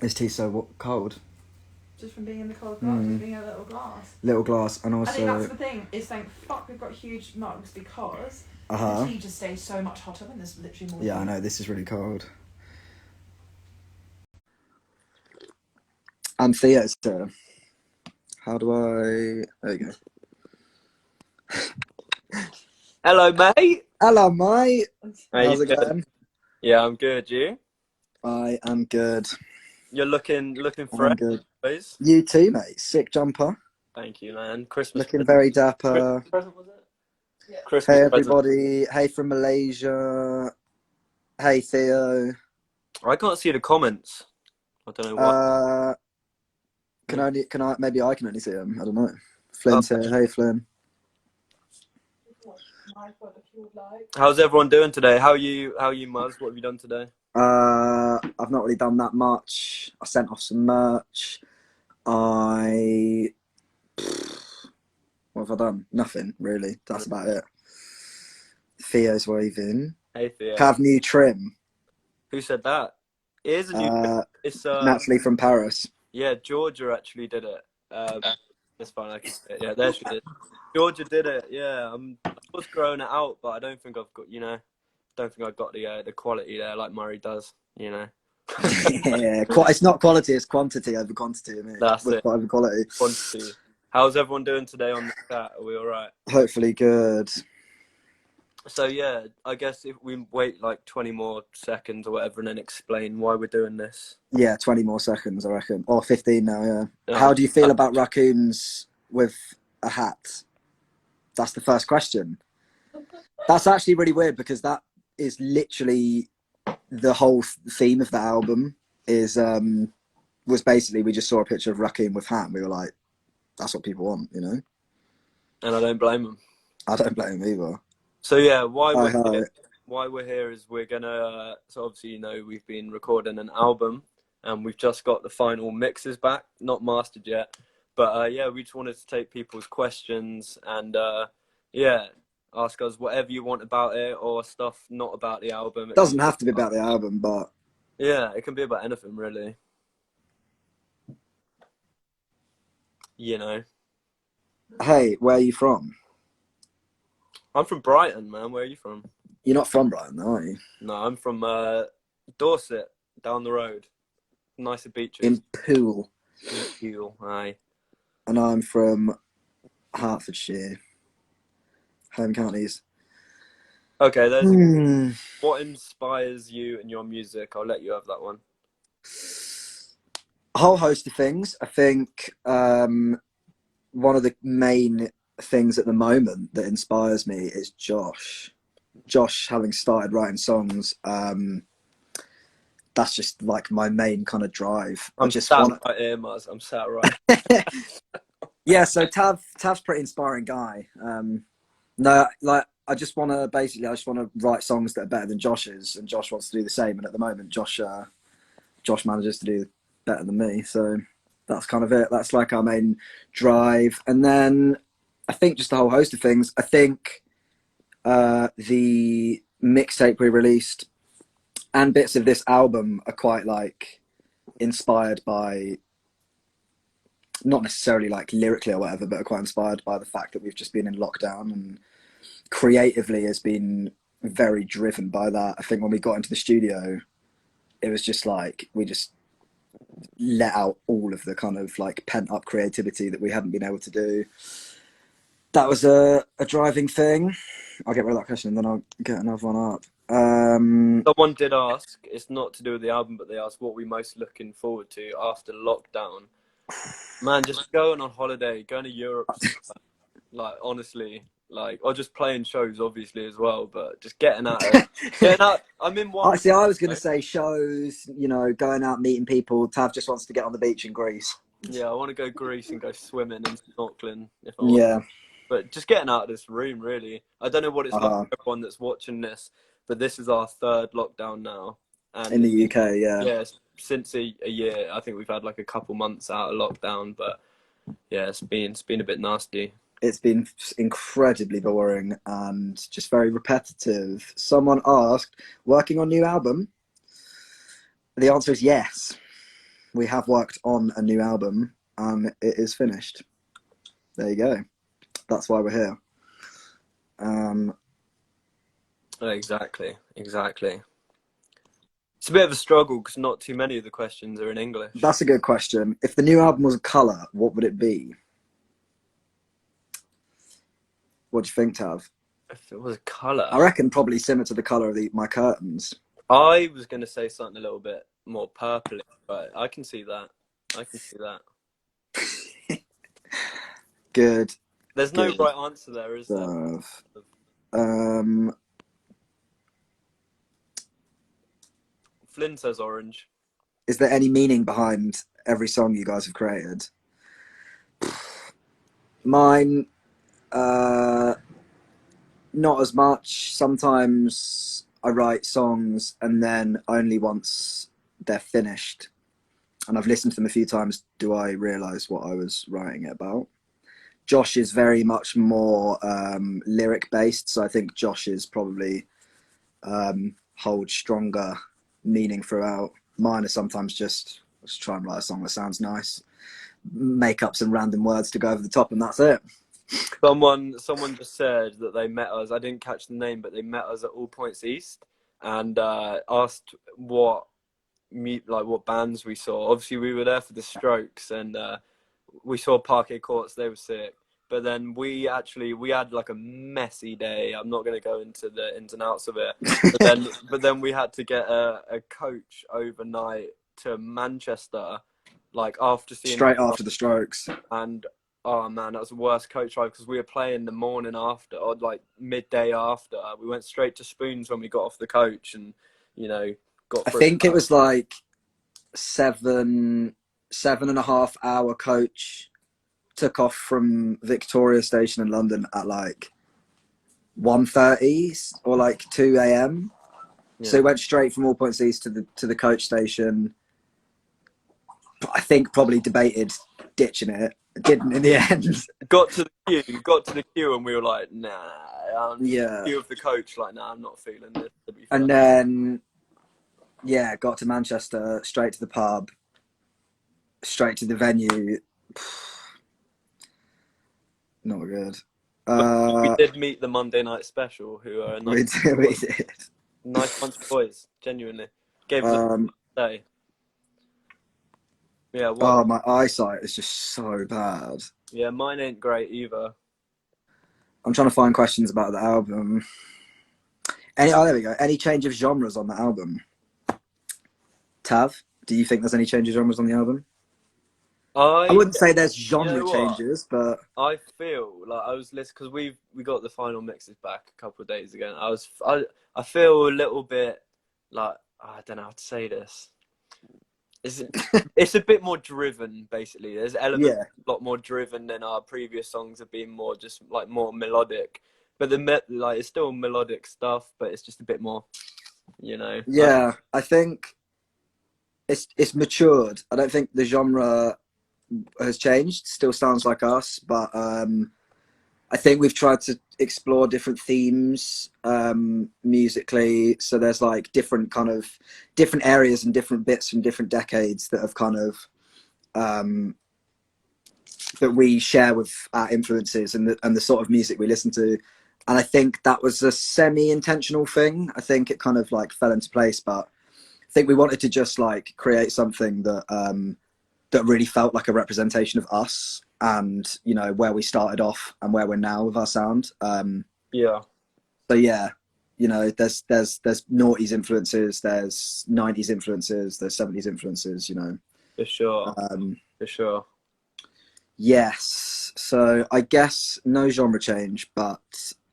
Is tea so cold? Just from being in the cold glass, just being a little glass. Little glass, and also... I think that's the thing, is thank fuck we've got huge mugs, because the tea just stays so much hotter when there's literally more Yeah, tea. I know, this is really cold. And Theo's here. How do I... There you go. Hello, mate. Hello, mate. How's it going? Yeah, I'm good. You? I am good. You're looking fresh. I'm good. Please. You too, mate. Sick jumper. Thank you, man. Christmas. Looking very dapper. Christmas present, was it? Yeah. Christmas Hey, present. everybody. Hey from Malaysia. Hey, Theo. I can't see the comments. I don't know why. Maybe I can only see them. I don't know. Flynn's here. Hey, Flynn. How's everyone doing today? How are you, Muzz? What have you done today? I've not really done that much. I sent off some merch. What have I done? Nothing, really. That's about it. Theo's waving. Hey, Theo. Have new trim. Who said that? It is a new trim. It's naturally from Paris. Yeah, Georgia actually did it. It's fine. I can say it. Yeah, there she is. Georgia did it. Yeah, I was growing it out, but I don't think I've got. Don't think I've got the quality there like Murray does. Yeah, it's not quality; it's quantity over quantity. I mean, that's it. Over quality. Quantity. How's everyone doing today on the chat? Are we all right? Hopefully, good. So yeah, I guess if we wait like 20 more seconds or whatever, and then explain why we're doing this. Yeah, 20 more seconds, I reckon, or 15 now. Yeah. How do you feel about raccoons with a hat? That's the first question. That's actually really weird because that is literally the whole theme of the album. Was basically we just saw a picture of raccoon with hat and we were like, that's what people want, you know. And I don't blame them. I don't blame them either. So yeah, why we're here is we're gonna. So obviously, we've been recording an album, and we've just got the final mixes back, not mastered yet. But yeah, we just wanted to take people's questions and ask us whatever you want about it or stuff not about the album. It doesn't have to be about the album, but yeah, it can be about anything really. Hey, where are you from? I'm from Brighton, man. Where are you from? You're not from Brighton, though, are you? No, I'm from Dorset, down the road. Nicer beaches. In Poole. Aye. And I'm from Hertfordshire. Home counties. Okay, what inspires you in your music? I'll let you have that one. A whole host of things. I think one of the main things at the moment that inspires me is Josh. Josh, having started writing songs, that's just like my main kind of drive. I'm sat right. Yeah, so Tav's pretty inspiring guy. I just want to write songs that are better than Josh's, and Josh wants to do the same. And at the moment, Josh manages to do better than me. So that's kind of it. That's like our main drive. And then I think just a whole host of things. I think the mixtape we released and bits of this album are quite like inspired by, not necessarily like lyrically or whatever, but are quite inspired by the fact that we've just been in lockdown, and creatively has been very driven by that. I think when we got into the studio, it was just like we just let out all of the kind of like pent up creativity that we hadn't been able to do. That was a driving thing. I'll get rid of that question and then I'll get another one up. Someone did ask, it's not to do with the album, but they asked what we're most looking forward to after lockdown. Man, just going on holiday, going to Europe, like honestly, like, or just playing shows obviously as well, but just getting out. I'm in one. Actually, I was going to say shows, going out, meeting people. Tav just wants to get on the beach in Greece. Yeah, I want to go Greece and go swimming and snorkeling if I want. Yeah. But just getting out of this room, really. I don't know what it's like for everyone that's watching this, but this is our third lockdown now. And in the UK, yeah. Yeah, since a year. I think we've had like a couple months out of lockdown, but yeah, it's been a bit nasty. It's been incredibly boring and just very repetitive. Someone asked, working on new album? The answer is yes. we have worked on a new album, and it is finished. There you go. That's why we're here. Exactly. It's a bit of a struggle because not too many of the questions are in English. That's a good question. If the new album was a colour, what would it be? What do you think, Tav? If it was a colour, I reckon probably similar to the colour of my curtains. I was going to say something a little bit more purpley, but I can see that. Good. There's no right answer there, is there? Flynn says orange. Is there any meaning behind every song you guys have created? Mine, not as much. Sometimes I write songs and then only once they're finished and I've listened to them a few times do I realise what I was writing it about. Josh is very much more lyric based, so I think Josh is probably holds stronger meaning throughout. Mine are sometimes just try and write a song that sounds nice, make up some random words to go over the top, and that's it. Someone just said that they met us. I didn't catch the name, but they met us at All Points East and asked what bands we saw. Obviously, we were there for the Strokes, and we saw Parquet Courts. They were sick. But then we had like a messy day. I'm not going to go into the ins and outs of it. But then we had to get a coach overnight to Manchester, like straight after the Strokes. And oh man, that was the worst coach ride because we were playing the morning after, or like midday after. We went straight to Spoons when we got off the coach, and got. I think it was like 7.5 hour coach. Took off from Victoria Station in London at like 1:30 or like 2 a.m. Yeah. So we went straight from All Points East to the coach station. I think probably debated ditching it. Didn't in the end. Got to the queue, and we were like, nah. Queue of the coach, like, nah, I'm not feeling this. To be fair. And then, got to Manchester, straight to the pub, straight to the venue. Not good. We did meet the Monday Night Special, who are we did. Nice bunch of boys, genuinely. Gave us a day. Yeah. Well, my eyesight is just so bad. Yeah, mine ain't great either. I'm trying to find questions about the album. There we go. Any change of genres on the album? Tav, do you think there's any change of genres on the album? I wouldn't say there's genre changes, but I feel like I was listening because we got the final mixes back a couple of days ago. And I feel a little bit like I don't know how to say this. It's a bit more driven, basically. There's elements a lot more driven than our previous songs have been, more just like more melodic. But it's still melodic stuff, but it's just a bit more, Yeah, I think it's matured. I don't think the genre has changed. Still sounds like us, but I think we've tried to explore different themes musically. So there's like different areas and different bits from different decades that have kind of that we share with our influences and the sort of music we listen to. And I think that was a semi-intentional thing. I think it kind of like fell into place, but I think we wanted to just like create something that that really felt like a representation of us and, where we started off and where we're now with our sound. So there's noughties influences, there's 90s influences, there's 70s influences, For sure. For sure. Yes. So I guess no genre change, but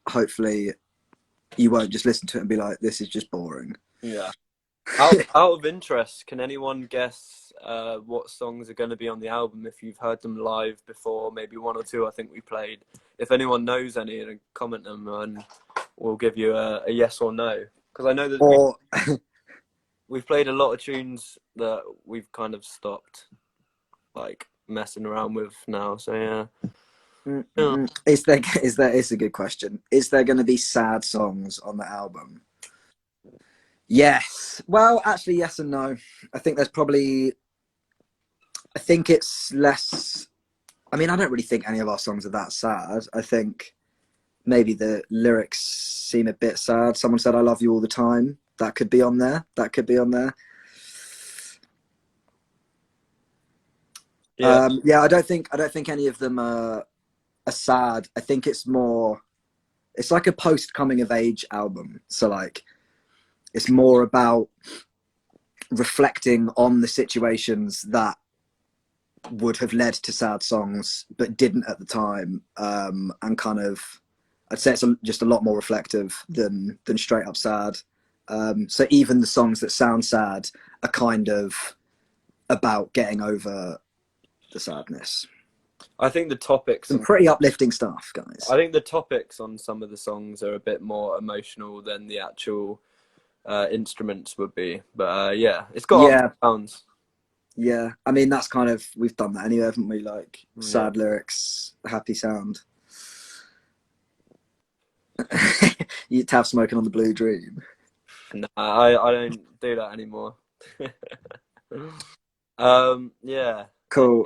hopefully you won't just listen to it and be like, this is just boring. Yeah. Out of interest, can anyone guess what songs are going to be on the album if you've heard them live before? Maybe one or two I think we played. If anyone knows any, then comment them and we'll give you a yes or no. Because I know that we've played a lot of tunes that we've kind of stopped like messing around with now. So yeah. It's a good question. Is there going to be sad songs on the album? Yes. Well, actually, yes and no. I think there's probably I think it's less. I mean, I don't really think any of our songs are that sad. I think maybe the lyrics seem a bit sad. Someone said, "I love you all the time." That could be on there. That could be on there. Yeah. Yeah. I don't think any of them are sad. I think it's more. It's like a post coming of age album. So like, it's more about reflecting on the situations that would have led to sad songs but didn't at the time, and kind of, I'd say it's just a lot more reflective than straight up sad. So even the songs that sound sad are kind of about getting over the sadness. I think the topics. Some pretty uplifting stuff, guys. I think the topics on some of the songs are a bit more emotional than the actual instruments would be. But yeah, it's got sounds. Yeah, I mean, that's kind of, we've done that anyway, haven't we? Like, sad lyrics, happy sound. You have smoking on the Blue Dream. Nah, I don't do that anymore. Yeah. Cool.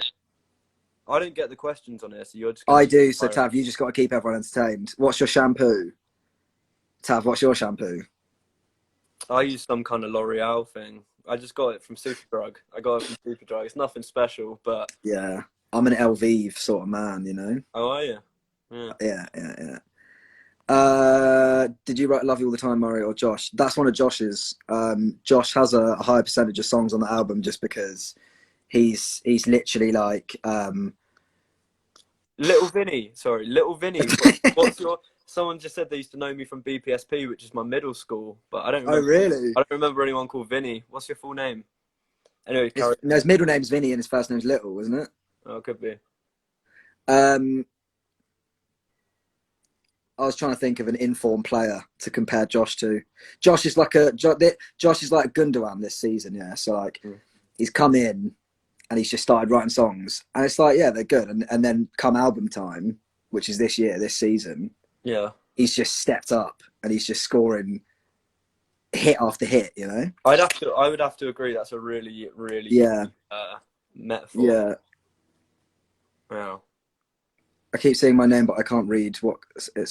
I don't get the questions on here, so you're just. I do. So Tav, you just got to keep everyone entertained. What's your shampoo? Tav, what's your shampoo? I use some kind of L'Oreal thing. I just got it from Superdrug. I got it from Superdrug. It's nothing special, but yeah, I'm an Elvive sort of man, you know. Oh, are you? Yeah. Did you write "Love You All the Time," Murray, or Josh? That's one of Josh's. Josh has a higher percentage of songs on the album just because he's literally like Little Vinny. Sorry, Little Vinny. What's your? Someone just said they used to know me from BPSP, which is my middle school, but I don't remember. Oh, really? I don't remember anyone called Vinny. What's your full name? Anyway, his middle name's Vinny and his first name's Little, isn't it? Oh, it could be. I was trying to think of an informed player to compare Josh to. Josh is like Gundogan this season, yeah. So like, he's come in and he's just started writing songs, and it's like, yeah, they're good. And then come album time, which is this season. Yeah, he's just stepped up and he's just scoring hit after hit, you know. I would have to agree. That's a really metaphor. Yeah. Wow. I keep saying my name, but I can't read what it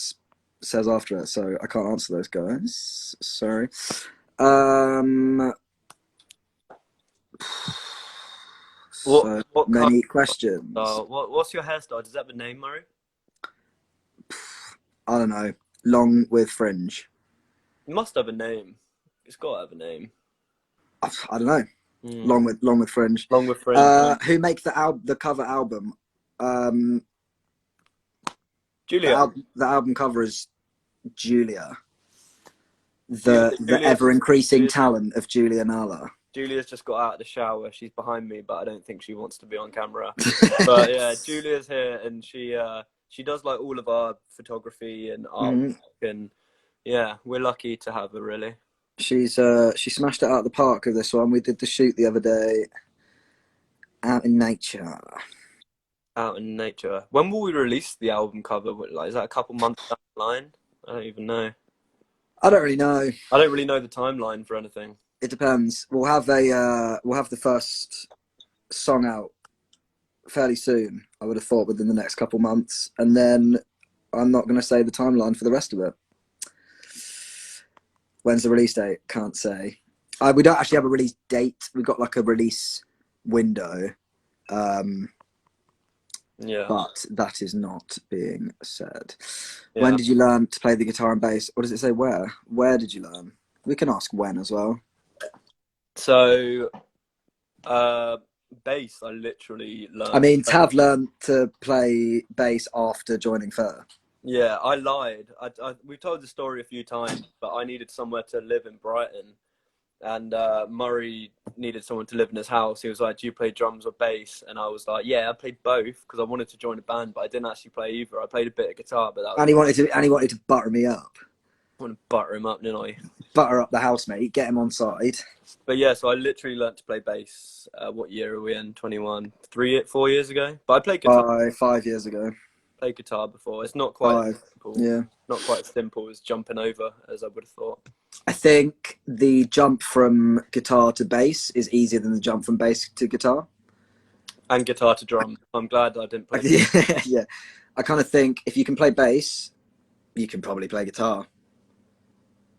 says after it, so I can't answer those guys. Sorry. What many questions? What's your hairstyle? Does that have a name, Murray? I don't know. Long with fringe. It must have a name. It's got to have a name. I don't know. Long with fringe. Long with fringe. Who make the cover album? Julia. The album cover is Julia. The ever increasing talent of Julia Nala. Julia's just got out of the shower. She's behind me, but I don't think she wants to be on camera. But yeah, Julia's here, and she does like all of our photography and art, and yeah, we're lucky to have her. Really, she smashed it out of the park with this one. We did the shoot the other day, out in nature. Out in nature. When will we release the album cover? Like, is that a couple months down the line? I don't even know. I don't really know. I don't really know the timeline for anything. It depends. We'll have the first song out fairly soon. I would have thought within the next couple months, and then I'm not going to say the timeline for the rest of it. When's the release date? Can't say. We don't actually have a release date. We've got like a release window. Yeah. But that is not being said. Yeah. When did you learn to play the guitar and bass? Or does it say where? Where did you learn? We can ask when as well. So, bass, I literally learned. I mean, Tav learned to play bass after joining Fur. Yeah, I lied. We've told the story a few times, but I needed somewhere to live in Brighton. And Murray needed someone to live in his house. He was like, do you play drums or bass? And I was like, yeah, I played both because I wanted to join a band, but I didn't actually play either. I played a bit of guitar, but that was... And he wanted to butter me up. I want to butter him up, didn't I? Butter up the housemate, get him on side. But yeah, so I literally learnt to play bass. What year are we in? 21? 4 years ago? But I played guitar. 5 years ago. Played guitar before. It's not quite simple. Yeah. Not quite as simple as jumping over as I would have thought. I think the jump from guitar to bass is easier than the jump from bass to guitar. And guitar to drum. I'm glad I didn't play. Yeah. I kind of think if you can play bass, you can probably play guitar.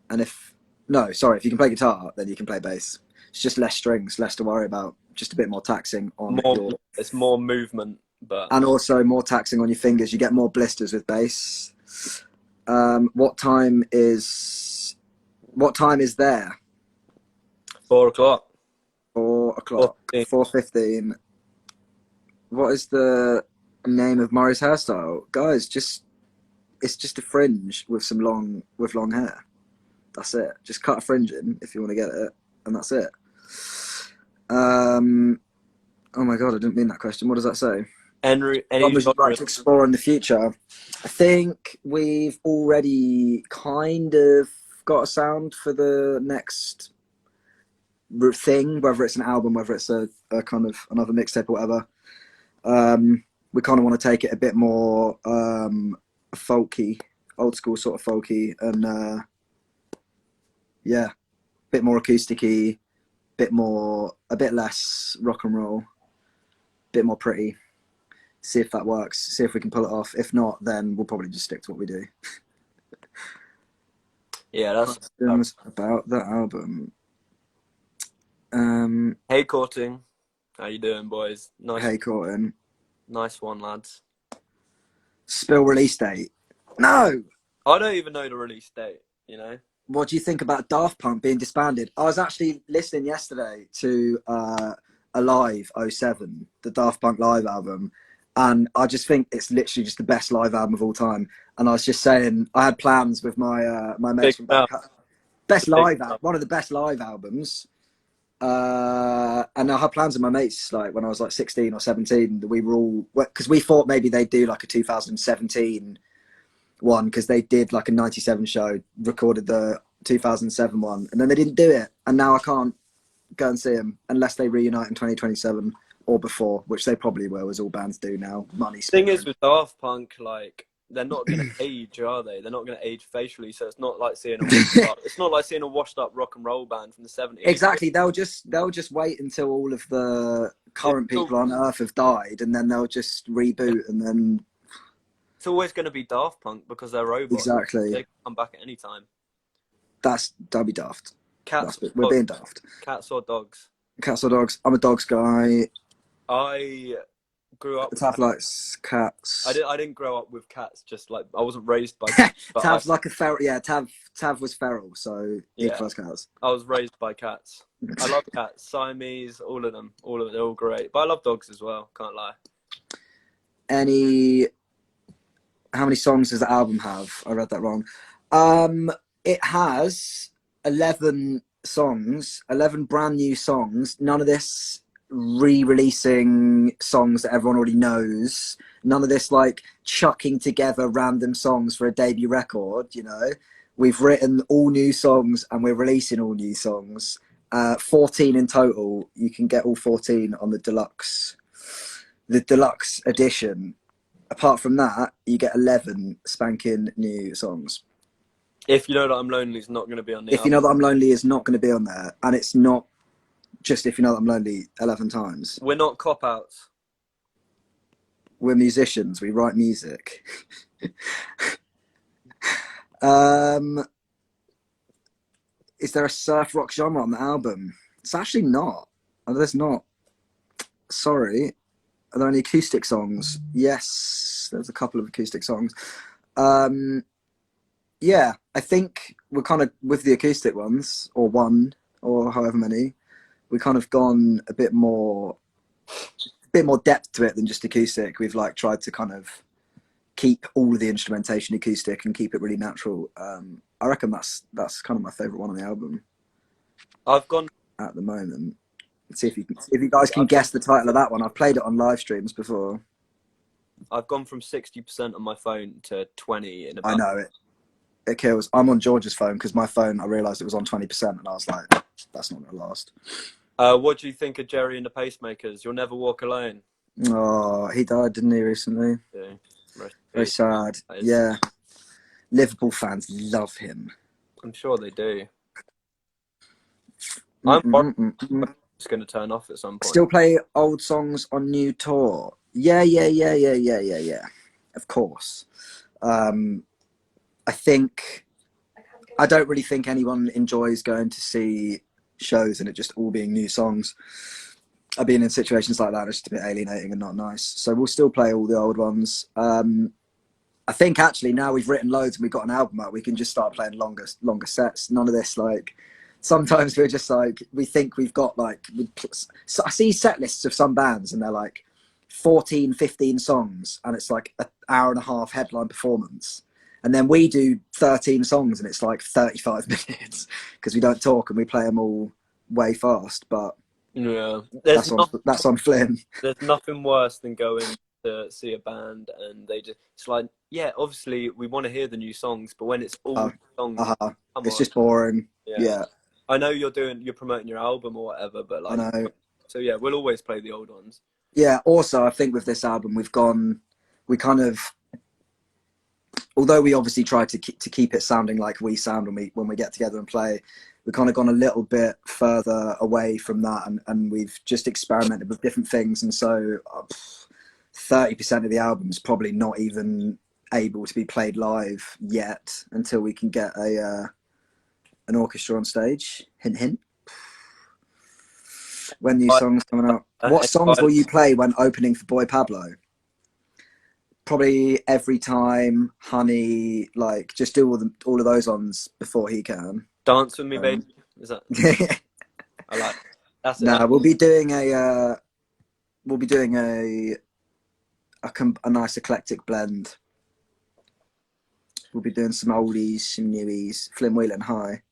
And if you can play guitar, then you can play bass. It's just less strings, less to worry about, just a bit more taxing on It's more movement, and also more taxing on your fingers. You get more blisters with bass. What time is there? 4 o'clock. 4 o'clock. 4:15. What is the name of Murray's hairstyle, guys? It's just a fringe with long hair. That's it. Just cut a fringe in if you want to get it, and that's it. Oh my god, I didn't mean that question. What does that say? What would you like to explore in the future? I think we've already kind of got a sound for the next thing, whether it's an album, whether it's a kind of another mixtape or whatever. We kind of want to take it a bit more folky, old school sort of folky, and a bit more acousticy, a bit less rock and roll, a bit more pretty. See if that works. See if we can pull it off. If not, then we'll probably just stick to what we do. Yeah, that's about that album. Hey, Courting. How you doing, boys? Nice. Hey, Courting. Nice one, lads. Spill release date. No! I don't even know the release date, you know? What do you think about Daft Punk being disbanded? I was actually listening yesterday to Alive 07, the Daft Punk live album, and I just think it's literally just the best live album of all time. And I was just saying, I had plans with my mates from back. One of the best live albums. And I had plans with my mates, like when I was like 16 or 17, that we were all, because we thought maybe they'd do like a 2017 one, because they did like a 97 show, recorded the 2007 one, and then they didn't do it. And now I can't go and see them unless they reunite in 2027 or before, which they probably will, as all bands do now. Money. Thing is with Daft Punk, like, they're not going to age, are they? They're not going to age facially, so it's not like seeing a washed up rock and roll band from the 70s. Exactly. They'll just wait until all of the current people on Earth have died, and then they'll just reboot, and then it's always going to be Daft Punk because they're robots. Exactly. They can come back at any time. That'll be daft. We're being daft. Cats or dogs? Cats or dogs? I'm a dogs guy. I grew up. Tav likes cats. I didn't grow up with cats. Just like I wasn't raised by cats. Tav's like a feral. Yeah, Tav was feral, so he prefers cats. I was raised by cats. I love cats. Siamese, all of them. They're all great. But I love dogs as well. Can't lie. How many songs does the album have? I read that wrong. It has 11 songs, 11 brand new songs. None of this re-releasing songs that everyone already knows. None of this like chucking together random songs for a debut record, you know. We've written all new songs and we're releasing all new songs. 14 in total. You can get all 14 on the deluxe edition. Apart from that, you get 11 spanking new songs. If You Know That I'm Lonely is not going to be on the If You Know That I'm Lonely is not going to be on there. And it's not just If You Know That I'm Lonely 11 times. We're not cop-outs. We're musicians. We write music. Is there a surf rock genre on the album? It's actually not. There's not. Sorry. Are there any acoustic songs? Yes, there's a couple of acoustic songs. Yeah, I think we're kind of, with the acoustic ones, or one, or however many, we kind of gone a bit more depth to it than just acoustic. We've like tried to kind of keep all of the instrumentation acoustic and keep it really natural. I reckon that's kind of my favourite one on the album. I've gone at the moment. See if you guys can guess the title of that one. I've played it on live streams before. I've gone from 60% on my phone to 20 in about. I know it kills. I'm on George's phone because my phone, I realised it was on 20%, and I was like, that's not going to last. What do you think of Jerry and the Pacemakers? You'll Never Walk Alone. Oh, he died, didn't he, recently? Yeah. Very sad. Yeah. Liverpool fans love him. I'm sure they do. I'm just going to turn off at some point. Still play old songs on new tour. Yeah. Of course. I don't really think anyone enjoys going to see shows and it just all being new songs. I've been in situations like that. It's just a bit alienating and not nice. So we'll still play all the old ones. I think actually now we've written loads and we've got an album out, we can just start playing longer sets. None of this like. Sometimes we're just like, we think we've got like. So I see set lists of some bands and they're like 14, 15 songs, and it's like an hour and a half headline performance. And then we do 13 songs and it's like 35 minutes because we don't talk and we play them all way fast. But yeah, that's on Flynn. There's nothing worse than going to see a band and it's like, yeah, obviously we want to hear the new songs, but when it's all songs, it's just boring. Yeah. I know you're promoting your album or whatever, but like, I know. So yeah, we'll always play the old ones. Yeah. Also, I think with this album, we kind of, although we obviously try to keep it sounding like we sound when we get together and play, we've kind of gone a little bit further away from that, and we've just experimented with different things. And so 30% of the album is probably not even able to be played live yet until we can get an orchestra on stage. Hint, hint. When new songs coming out. What songs will you play when opening for Boy Pablo? Probably Every Time, Honey, like just do all of those ones before he can. Dance with Me, baby. Is that? I like. That's it. Nah, we'll be doing a nice eclectic blend. We'll be doing some oldies, some newies. Flynn Whelan, hi.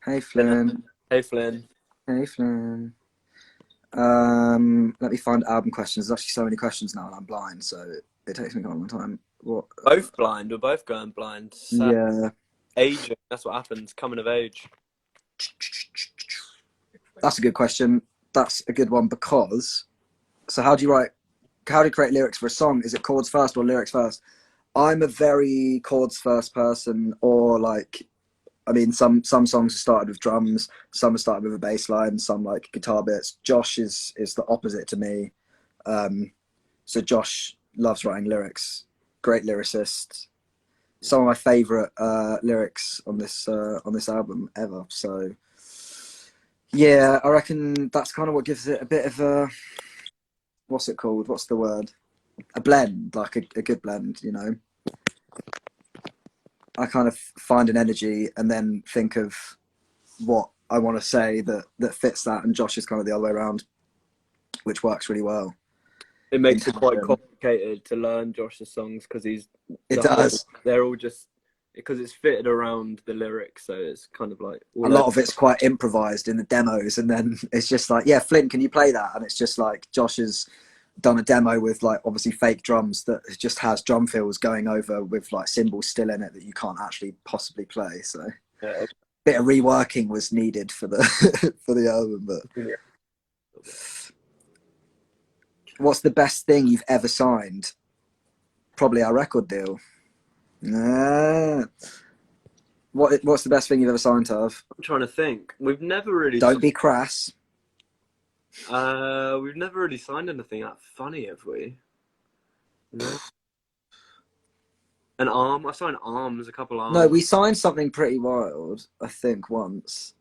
Hey Flynn. Hey Flynn. Hey Flynn. Let me find album questions. There's actually so many questions now and I'm blind, so it takes me quite a long time. What? Both blind. We're both going blind. So yeah. Aging. That's what happens. Coming of age. That's a good question. That's a good one because. So how do you create lyrics for a song? Is it chords first or lyrics first? I'm a very chords first person, or like, I mean, some songs have started with drums, some have started with a bass line, some like guitar bits. Josh is the opposite to me. So Josh loves writing lyrics, great lyricist. Some of my favourite lyrics on this album ever. So yeah, I reckon that's kind of what gives it a bit of a, what's it called? What's the word? A blend, like a good blend, you know. I kind of find an energy and then think of what I want to say that fits that, and Josh is kind of the other way around, which works really well. It makes it quite complicated to learn Josh's songs because they're all just because it's fitted around the lyrics, so it's kind of like a lot of it's quite improvised in the demos, and then it's just like, yeah, Flynn, can you play that? And it's just like Josh has done a demo with like obviously fake drums that just has drum fills going over with like cymbals still in it that you can't actually possibly play. So a bit of reworking was needed for the for the album. But what's the best thing you've ever signed? Probably our record deal. What's the best thing you've ever signed, Tav? I'm trying to think. We've never really. Don't be crass. We've never really signed anything that funny, have we? No. An arm. I signed arms, a couple arms. No, we signed something pretty wild, I think, once.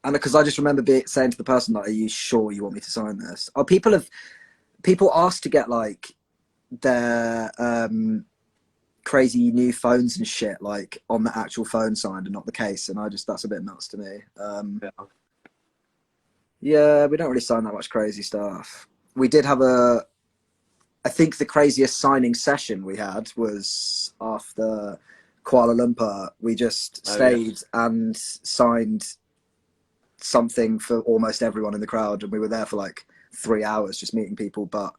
And because I just remember saying to the person, like, "Are you sure you want me to sign this?" Oh, people asked to get like their crazy new phones and shit like on the actual phone signed and not the case, and that's a bit nuts to me. Yeah, we don't really sign that much crazy stuff. We did have I think the craziest signing session we had was after Kuala Lumpur. We just stayed and signed something for almost everyone in the crowd, and we were there for like 3 hours just meeting people, but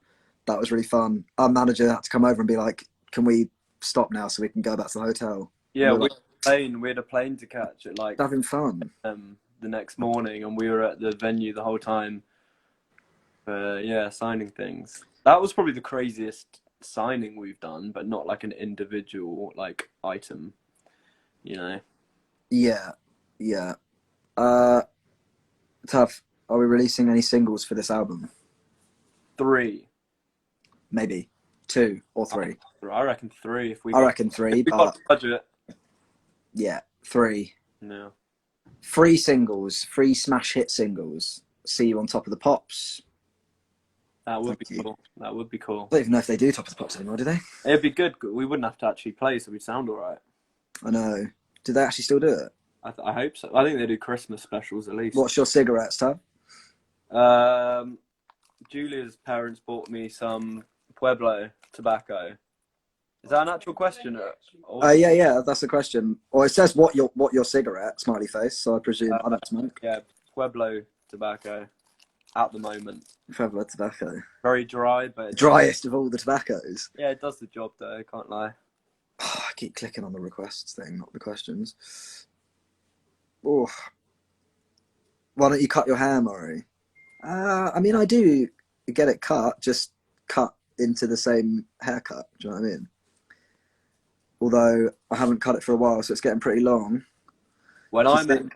that was really fun. Our manager had to come over and be like, "Can we stop now so we can go back to the hotel?" Yeah, we had a plane to catch at like having fun. The next morning, and we were at the venue the whole time. Signing things. That was probably the craziest signing we've done, but not like an individual like item, you know. Yeah. Tough. Are we releasing any singles for this album? 3. Maybe 2 or 3. I reckon 3 if we. I reckon 3, but but budget. yeah, 3. No. 3 singles, 3 smash hit singles. See You on Top of the Pops. That would be cool. That would be cool. I don't even know if they do Top of the Pops anymore, do they? It'd be good. We wouldn't have to actually play, so we'd sound alright. I know. Do they actually still do it? I hope so. I think they do Christmas specials at least. What's your cigarettes, Tab? Julia's parents bought me some Pueblo tobacco. Is that an actual question? Yeah, that's the question. Or it says what your cigarette, smiley face, so I presume I don't smoke. Yeah, Pueblo tobacco at the moment. Pueblo tobacco. Very dry, but driest of all the tobaccos. Yeah, it does the job though, can't lie. I keep clicking on the requests thing, not the questions. Oh. Why don't you cut your hair, Murray? I mean, I do get it cut, just cut into the same haircut. Do you know what I mean? Although I haven't cut it for a while, so it's getting pretty long. When I met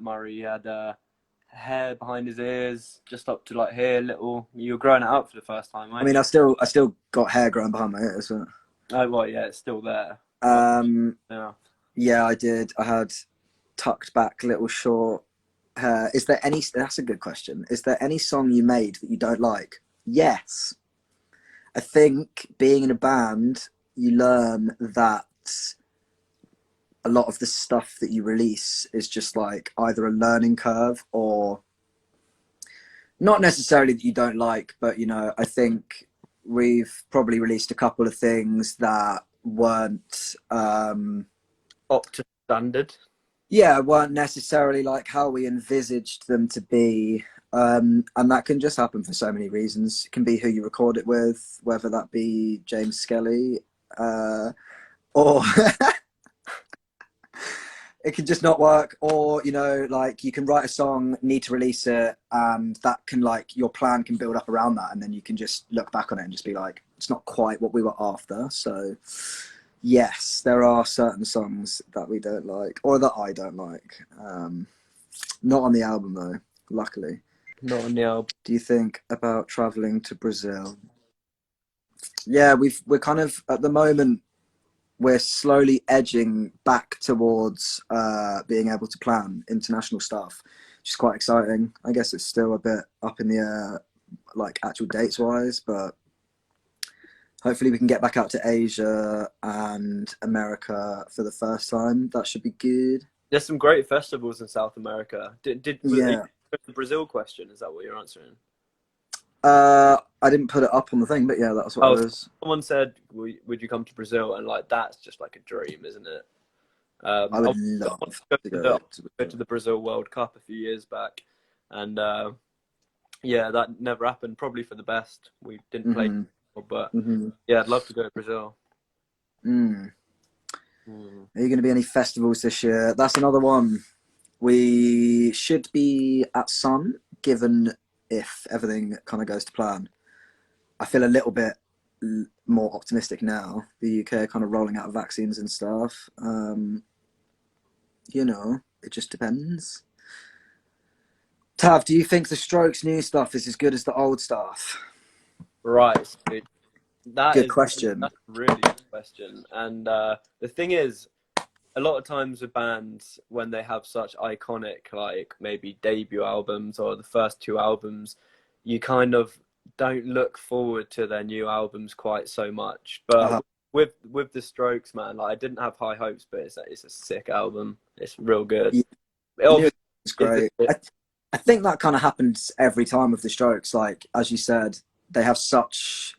Murray, he had hair behind his ears, just up to like here, little. You were growing it out for the first time, right? I mean, I still got hair growing behind my ears. But... Oh well, yeah, it's still there. Yeah, I did. I had tucked back little short hair. Is there any? That's a good question. Is there any song you made that you don't like? Yes. I think being in a band, you learn that a lot of the stuff that you release is just like either a learning curve or not necessarily that you don't like, but you know, I think we've probably released a couple of things that weren't up to standard. Yeah, weren't necessarily like how we envisaged them to be. And that can just happen for so many reasons. It can be who you record it with, whether that be James Skelly, or it can just not work, or you know, like you can write a song, need to release it, and that can like your plan can build up around that, and then you can just look back on it and just be like, it's not quite what we were after. So yes, there are certain songs that we don't like, or that I don't like. Not on the album though, luckily. Not on the album. Do you think about traveling to Brazil? Yeah, we're kind of at the moment, we're slowly edging back towards being able to plan international stuff, which is quite exciting. I guess it's still a bit up in the air, like actual dates wise, but hopefully we can get back out to Asia and America for the first time. That should be good. There's some great festivals in South America. The Brazil question, is that what you're answering? I didn't put it up on the thing, but yeah, that's what it was. Someone said, would you come to Brazil? And like, that's just like a dream, isn't it? I would love to go to the Brazil World Cup a few years back. And yeah, that never happened, probably for the best. We didn't play, but yeah, I'd love to go to Brazil. Are you going to be any festivals this year? That's another one. We should be at some, given if everything kind of goes to plan. I feel a little bit more optimistic now. The UK kind of rolling out vaccines and stuff. You know, it just depends. Tav, do you think the Strokes' new stuff is as good as the old stuff? Right. Good question. That's a really good question. And the thing is, a lot of times with bands, when they have such iconic, like maybe debut albums or the first 2 albums, you kind of don't look forward to their new albums quite so much. But with the Strokes, man, like I didn't have high hopes, but it's a sick album. It's real good. Yeah, it's great. I think that kind of happens every time with the Strokes. Like as you said, they have such.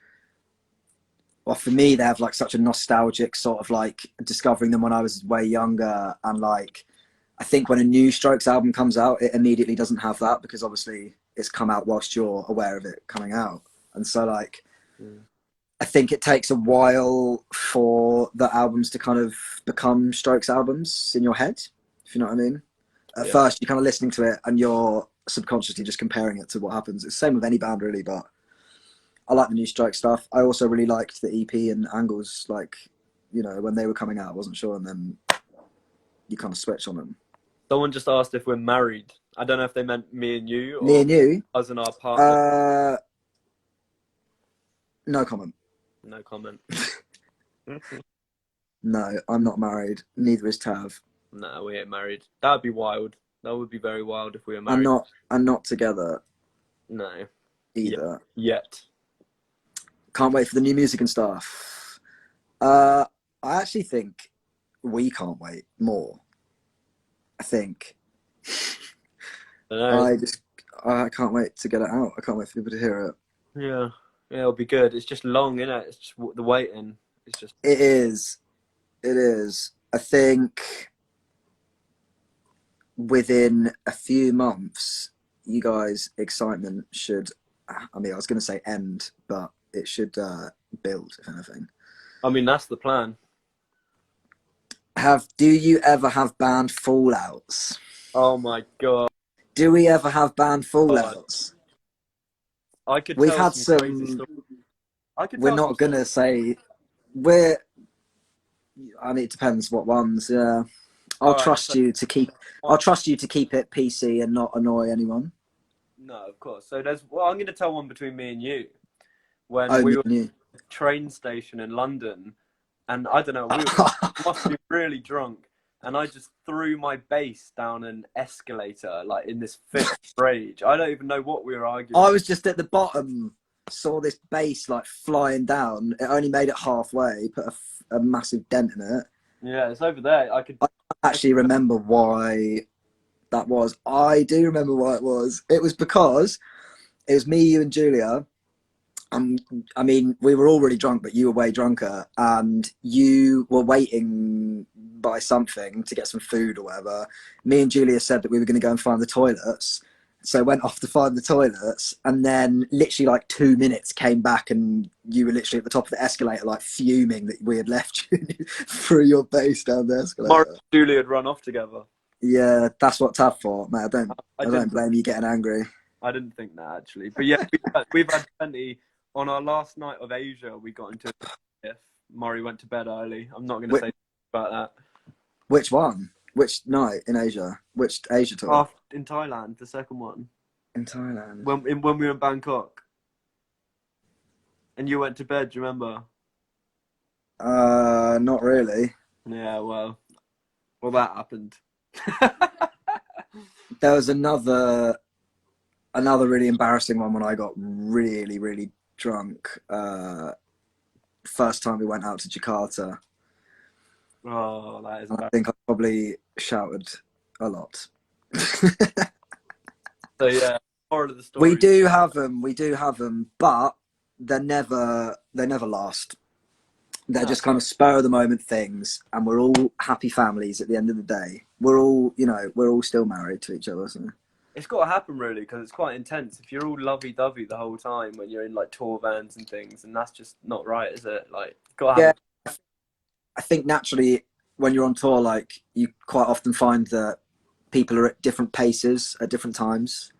Well, for me, they have like such a nostalgic sort of like discovering them when I was way younger. And like, I think when a new Strokes album comes out, it immediately doesn't have that because obviously it's come out whilst you're aware of it coming out. And so like, I think it takes a while for the albums to kind of become Strokes albums in your head, if you know what I mean. At first, you're kind of listening to it and you're subconsciously just comparing it to what happens. It's the same with any band really, but I like the new Strokes stuff. I also really liked the EP and Angles, like, you know, when they were coming out, I wasn't sure, and then you kind of switch on them. Someone just asked if we're married. I don't know if they meant me and you Me or and you? us and our partner. No comment. No comment. No, I'm not married. Neither is Tav. No, we ain't married. That would be wild. That would be very wild if we were married. I'm not together. No. Either. Yet. Can't wait for the new music and stuff. I actually think we can't wait more. I think. I can't wait to get it out. I can't wait for people to hear it. Yeah, it'll be good. It's just long, isn't it? It's just the waiting. It's just. It is. It is. I think within a few months, you guys' excitement should. I mean, I was going to say end, but it should build, if anything. I mean, that's the plan. Do you ever have band fallouts? Oh my god. Do we ever have band fallouts? I could. We've tell had some. some. Crazy stories. We're not going to say. We're. I mean, it depends what ones. Yeah, I'll trust you to keep. I'll trust you to keep it PC and not annoy anyone. No, of course. So there's. Well, I'm going to tell one between me and you. When we were at the train station in London, and I don't know, we must be really drunk, and I just threw my bass down an escalator, like in this fit of rage. I don't even know what we were arguing. I was just at the bottom, saw this bass like flying down. It only made it halfway, put a massive dent in it. Yeah, it's over there. I actually remember why that was. I do remember why it was. It was because it was me, you, and Julia. I mean, we were all really drunk, but you were way drunker, and you were waiting by something to get some food or whatever. Me and Julia said that we were going to go and find the toilets, so went off to find the toilets, and then literally like 2 minutes came back, and you were literally at the top of the escalator, like fuming that we had left you threw your bass down the escalator. Mark and Julia had run off together. Yeah, that's what Tav thought, mate. I don't blame you getting angry. I didn't think that actually, but yeah, we've had plenty. On our last night of Asia, we got into if Murray went to bed early. I'm not going to say about that. Which one? Which night in Asia? Which Asia tour? In Thailand, the second one. In Thailand. When we were in Bangkok. And you went to bed, do you remember? Not really. Yeah, well, that happened. There was another really embarrassing one when I got really, really drunk. First time we went out to Jakarta. Oh, that is. I think I probably shouted a lot. So yeah, moral of the story. We do have them, but they never last. They're just kind of spur of the moment things, and we're all happy families at the end of the day. We're all still married to each other, so. It's got to happen really, because it's quite intense. If you're all lovey-dovey the whole time when you're in like tour vans and things, and that's just not right, is it? Like, it's got to happen. Yeah, I think naturally when you're on tour, like you quite often find that people are at different paces at different times.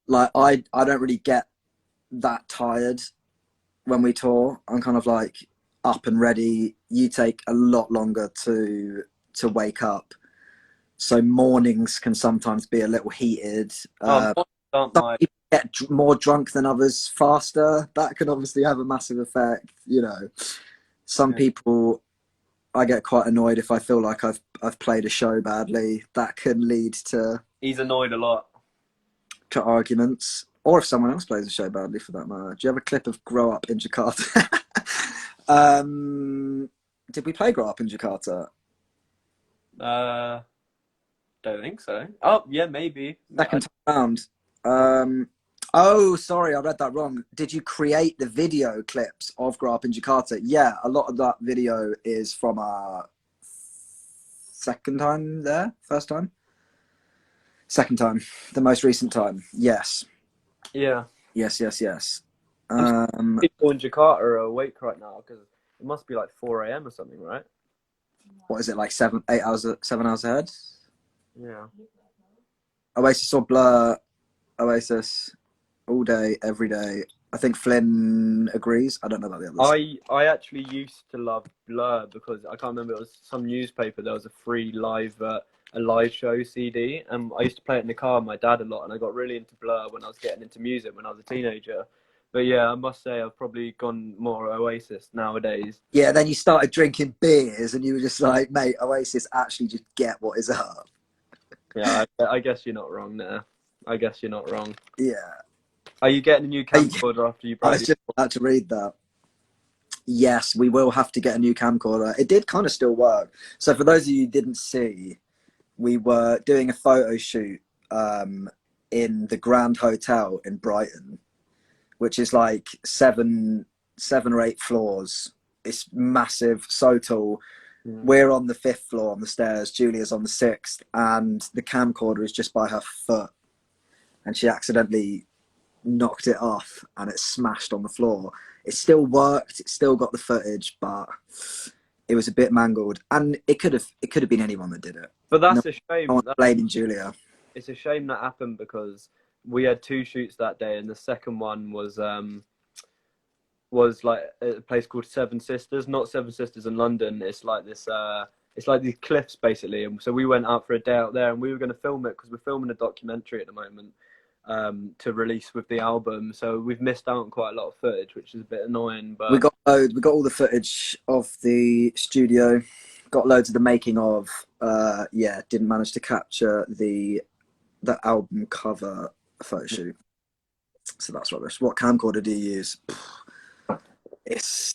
Like I don't really get that tired when we tour. I'm kind of like up and ready. You take a lot longer to wake up. So mornings can sometimes be a little heated. Some people get more drunk than others faster. That can obviously have a massive effect. You know, some people, I get quite annoyed if I feel like I've played a show badly. That can lead to. He's annoyed a lot. To arguments, or if someone else plays a show badly, for that matter. Do you have a clip of "Grow Up in Jakarta"? Did we play "Grow Up in Jakarta"? Don't think so. Oh, yeah, maybe. Second time round. Oh, sorry, I read that wrong. Did you create the video clips of Grow Up in Jakarta? Yeah, a lot of that video is from our second time there. First time? Second time. The most recent time. Yes. Yeah. Yes. People in Jakarta are awake right now because it must be like 4 a.m. or something, right? What is it, like 7 hours ahead? Yeah. Oasis or Blur? Oasis all day, every day. I think Flynn agrees. I don't know about the others. I actually used to love Blur because I can't remember, it was some newspaper, there was a free live a live show CD, and I used to play it in the car with my dad a lot, and I got really into Blur when I was getting into music when I was a teenager. But yeah, I must say I've probably gone more Oasis nowadays. Yeah, then you started drinking beers and you were just like, mate, Oasis actually just get what is up. Yeah, I guess you're not wrong there. I guess you're not wrong. Yeah. Are you getting a new camcorder after you I break was just about to read that. Yes, we will have to get a new camcorder. It did kind of still work. So for those of you who didn't see, we were doing a photo shoot in the Grand Hotel in Brighton, which is like seven or eight floors. It's massive, so tall. We're on the 5th floor on the stairs. Julia's on the 6th, and the camcorder is just by her foot, and she accidentally knocked it off, and it smashed on the floor. It still worked. It still got the footage, but it was a bit mangled, and it could have been anyone that did it. But that's a shame. No one's blaming Julia. It's a shame that happened because we had 2 shoots that day, and the second one was like a place called Seven Sisters, not Seven Sisters in London. It's like this. It's like these cliffs basically, and so we went out for a day out there, and we were going to film it because we're filming a documentary at the moment to release with the album. So we've missed out on quite a lot of footage, which is a bit annoying. But we got all the footage of the studio, got loads of the making of. Yeah, didn't manage to capture the album cover photo shoot. So that's rubbish. What camcorder do you use? It's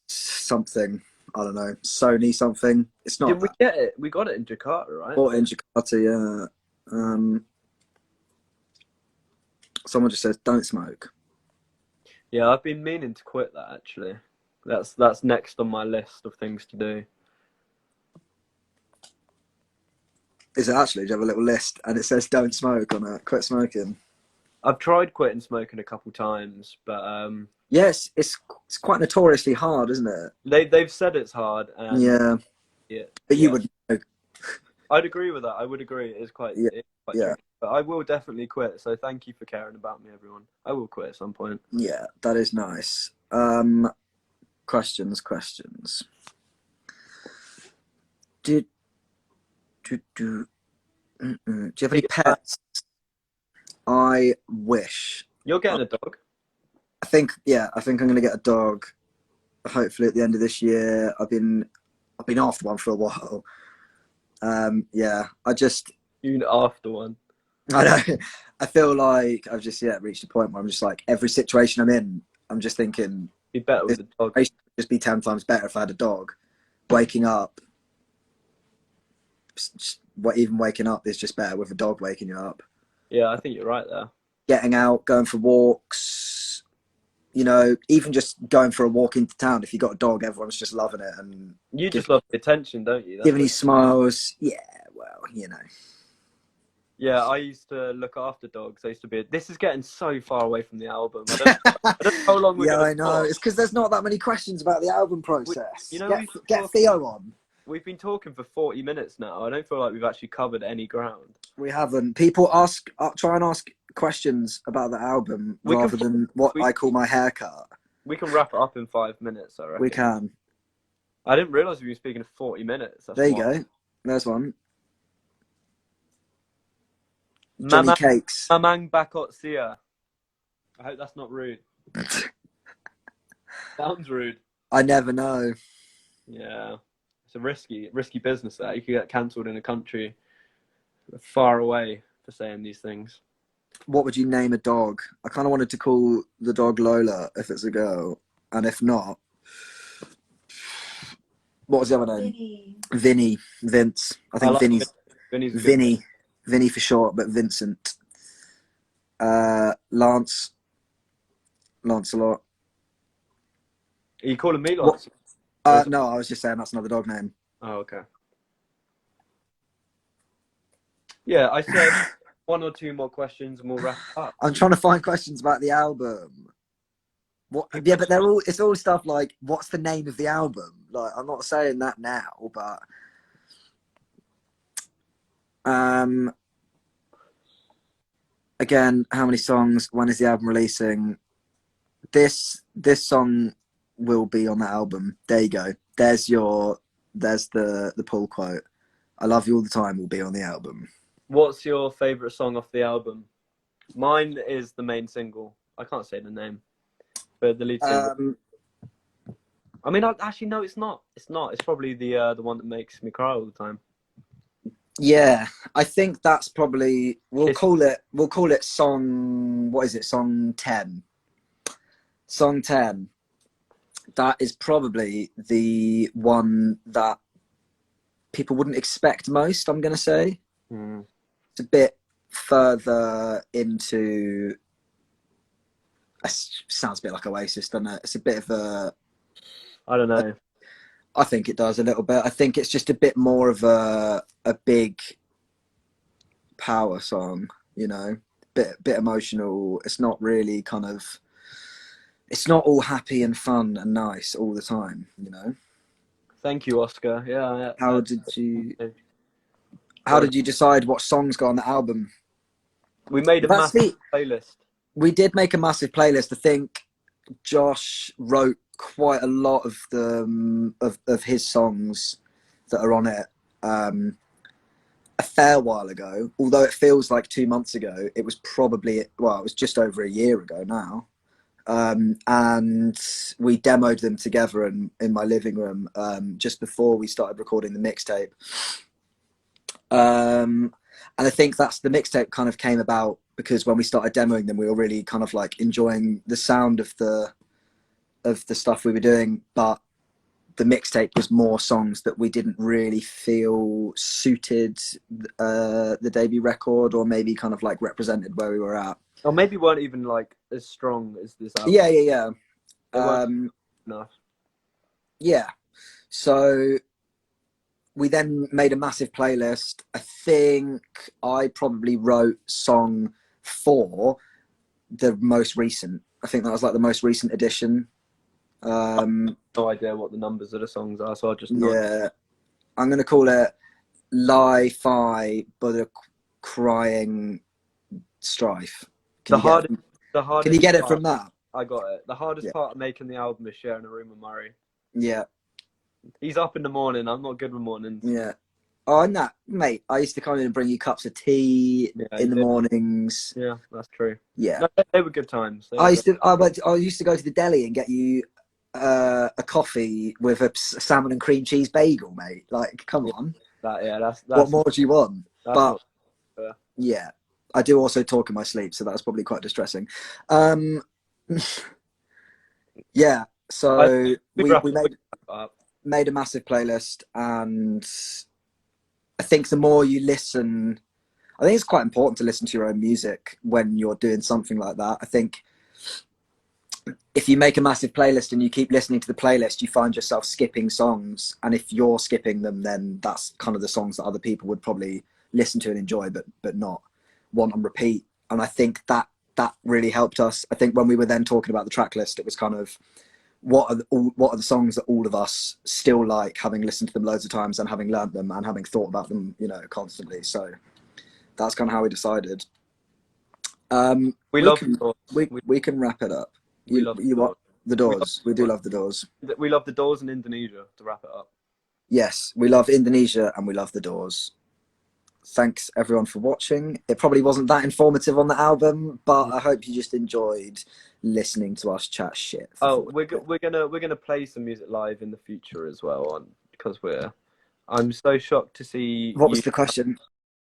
something, I don't know, Sony something. It's not. Did we get it? We got it in Jakarta, right? Bought it in Jakarta, yeah. Someone just says don't smoke. Yeah, I've been meaning to quit that actually. That's next on my list of things to do. Is it actually? Do you have a little list and it says don't smoke on it? Quit smoking. I've tried quitting smoking a couple times, but yes, it's quite notoriously hard, isn't it? They've said it's hard. And yeah, but you would know. I'd agree with that. I would agree. It's quite tricky, but I will definitely quit. So thank you for caring about me, everyone. I will quit at some point. Yeah, that is nice. Questions. Do you have any pets? I wish. You're getting a dog. I think I'm going to get a dog. Hopefully at the end of this year. I've been after one for a while. Yeah, You after one. I know. I feel like I've just reached a point where I'm just like every situation I'm in, I'm just thinking be better with a dog. It'd just be 10 times better if I had a dog. Waking up, even waking up is just better with a dog waking you up. Yeah, I think you're right there. Getting out, going for walks, even just going for a walk into town. If you got a dog, everyone's just loving it, and you just love the attention, don't you? Giving you smiles. Yeah, well, Yeah, I used to look after dogs. I used to be. This is getting so far away from the album. I don't know how long we're I know. Talk. It's because there's not that many questions about the album process. Get Theo on. We've been talking for 40 minutes now. I don't feel like we've actually covered any ground. We haven't. People try and ask questions about the album rather than what I call my haircut. We can wrap it up in 5 minutes, I reckon. We can. I didn't realise we were speaking for 40 minutes. There you go. There's one. Johnny Cakes. Mamang Bakot Sia. I hope that's not rude. Sounds rude. I never know. Yeah. It's a risky business there. You could get cancelled in a country far away for saying these things. What would you name a dog? I kind of wanted to call the dog Lola if it's a girl. And if not, what was the other name? Vinny. Vince. I think Vinny. Vinny for short, but Vincent. Lance. Lancelot. Are you calling me Lance? No, I was just saying that's another dog name. Oh, okay. Yeah, I said 1 or 2 more questions and we'll wrap up. I'm trying to find questions about the album. What? Yeah, but it's all stuff like, what's the name of the album? Like, I'm not saying that now, but again, how many songs? When is the album releasing? This song will be on the album. There you go. There's the pull quote. I Love You All the Time will be on the album. What's your favourite song off the album? Mine is the main single. I can't say the name, but the lead single. I mean, actually, no, it's not. It's not. It's probably the one that makes me cry all the time. Yeah, I think that's probably we'll call it song. What is it? Song 10. Song 10. That is probably the one that people wouldn't expect most. I'm gonna say it's a bit further into. Sounds a bit like Oasis, doesn't it? It's a bit of a. I don't know. I think it does a little bit. I think it's just a bit more of a big power song, you know, bit emotional. It's not really kind of. It's not all happy and fun and nice all the time, you know. Thank you, Oscar. Yeah. How did you decide what songs go on the album? We made a massive playlist. We did make a massive playlist. I think Josh wrote quite a lot of the of his songs that are on it a fair while ago. Although it feels like 2 months ago, it was probably it was just over a year ago now. And we demoed them together in my living room just before we started recording the mixtape. And I think that's the mixtape kind of came about because when we started demoing them, we were really kind of like enjoying the sound of the stuff we were doing, but the mixtape was more songs that we didn't really feel suited the debut record, or maybe kind of like represented where we were at. Or maybe weren't even like as strong as this album. Yeah. Enough. Yeah. So we then made a massive playlist. I think I probably wrote song 4, the most recent. I think that was like the most recent edition. No idea what the numbers of the songs are, so I'll just yeah. I'm gonna call it Li-Fi, but a crying strife. Can you get it from that? I got it. The hardest part of making the album is sharing a room with Murray. Yeah. He's up in the morning. I'm not good with mornings. Yeah. Oh, no, mate. I used to come in and bring you cups of tea in the mornings. Yeah, that's true. Yeah. No, they were good times. I used to go to the deli and get you a coffee with a salmon and cream cheese bagel, mate. Like, come on. That's what more do you want? But yeah. I do also talk in my sleep, so that's probably quite distressing. Yeah, so we made a massive playlist, and I think the more you listen, I think it's quite important to listen to your own music when you're doing something like that. I think if you make a massive playlist and you keep listening to the playlist, you find yourself skipping songs, and if you're skipping them, then that's kind of the songs that other people would probably listen to and enjoy, but not want on repeat. And I think that really helped us. I think when we were then talking about the track list, it was kind of what are the songs that all of us still like, having listened to them loads of times and having learned them and having thought about them, you know, constantly. So that's kind of how we decided. We can wrap it up. You want the Doors? We do love the Doors. We love the Doors in Indonesia, to wrap it up. Yes, we love Indonesia and we love the Doors. Thanks everyone for watching. It probably wasn't that informative on the album, but I hope you just enjoyed listening to us chat shit. We're gonna play some music live in the future as well, because I'm so shocked to see. What was the question?